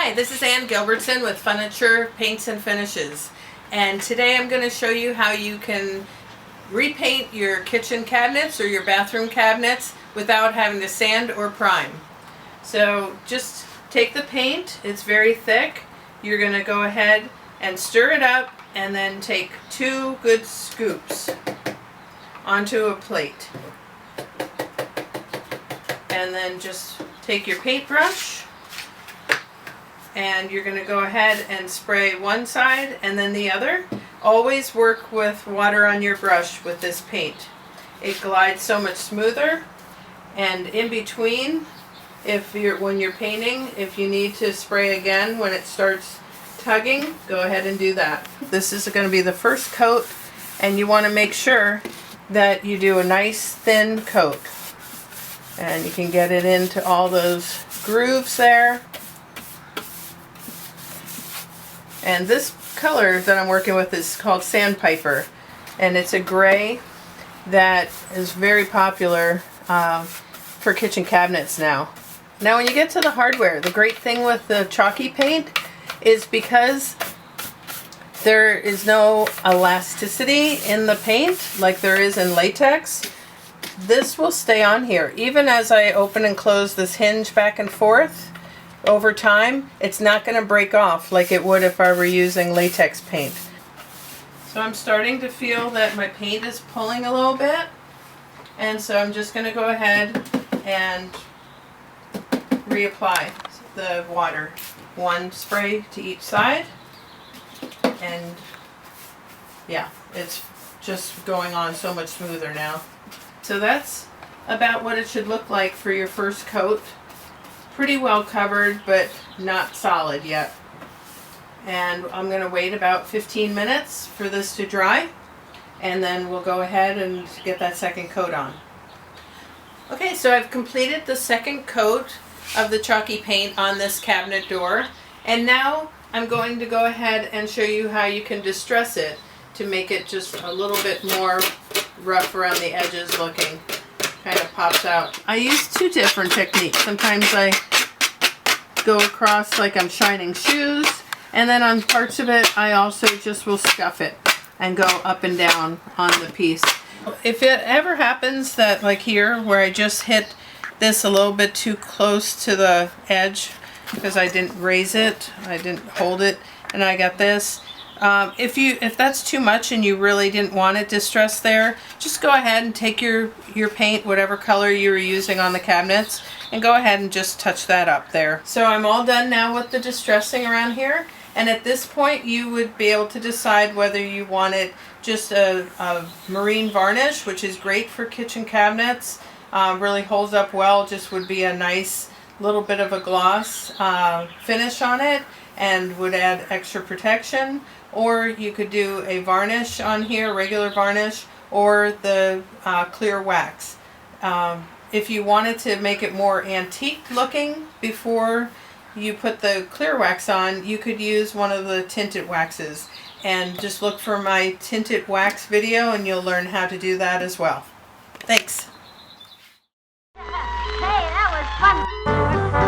Hi, this is Ann Gilbertson with Furniture Paints and Finishes, and today I'm going to show you how you can repaint your kitchen cabinets or your bathroom cabinets without having to sand or prime. So just take the paint, it's very thick, you're going to go ahead and stir it up and then take 2 good scoops onto a plate. And then just take your paintbrush and you're going to go ahead and spray one side and then the other. Always work with water on your brush with this paint. It glides so much smoother, and in between, when you're painting, if you need to spray again when it starts tugging, go ahead and do that. This is going to be the first coat, and you want to make sure that you do a nice thin coat. And you can get it into all those grooves there. And this color that I'm working with is called Sandpiper, and it's a gray that is very popular for kitchen cabinets now. Now when you get to the hardware, the great thing with the chalky paint is because there is no elasticity in the paint like there is in latex. This will stay on here. Even as I open and close this hinge back and forth, over time, it's not going to break off like it would if I were using latex paint. So I'm starting to feel that my paint is pulling a little bit, and so I'm just going to go ahead and reapply the water. 1 spray to each side, and yeah, it's just going on so much smoother now. So that's about what it should look like for your first coat. Pretty well covered, but not solid yet. And I'm going to wait about 15 minutes for this to dry, and then we'll go ahead and get that second coat on. Okay, so I've completed the second coat of the chalky paint on this cabinet door, and now I'm going to go ahead and show you how you can distress it to make it just a little bit more rough around the edges looking. Kind of pops out. I use 2 different techniques. Sometimes I go across like I'm shining shoes, and then on parts of it I also just will scuff it and go up and down on the piece. If it ever happens that, like here where I just hit this a little bit too close to the edge because I didn't raise it, I didn't hold it, and I got this. If that's too much and you really didn't want it distressed there, just go ahead and take your paint, whatever color you were using on the cabinets, and go ahead and just touch that up there. So I'm all done now with the distressing around here, and at this point you would be able to decide whether you wanted just a marine varnish, which is great for kitchen cabinets, really holds up well, just would be a nice little bit of a gloss finish on it and would add extra protection. Or you could do a varnish on here, regular varnish, or the clear wax. If you wanted to make it more antique looking before you put the clear wax on, you could use one of the tinted waxes. And just look for my tinted wax video and you'll learn how to do that as well. Thanks.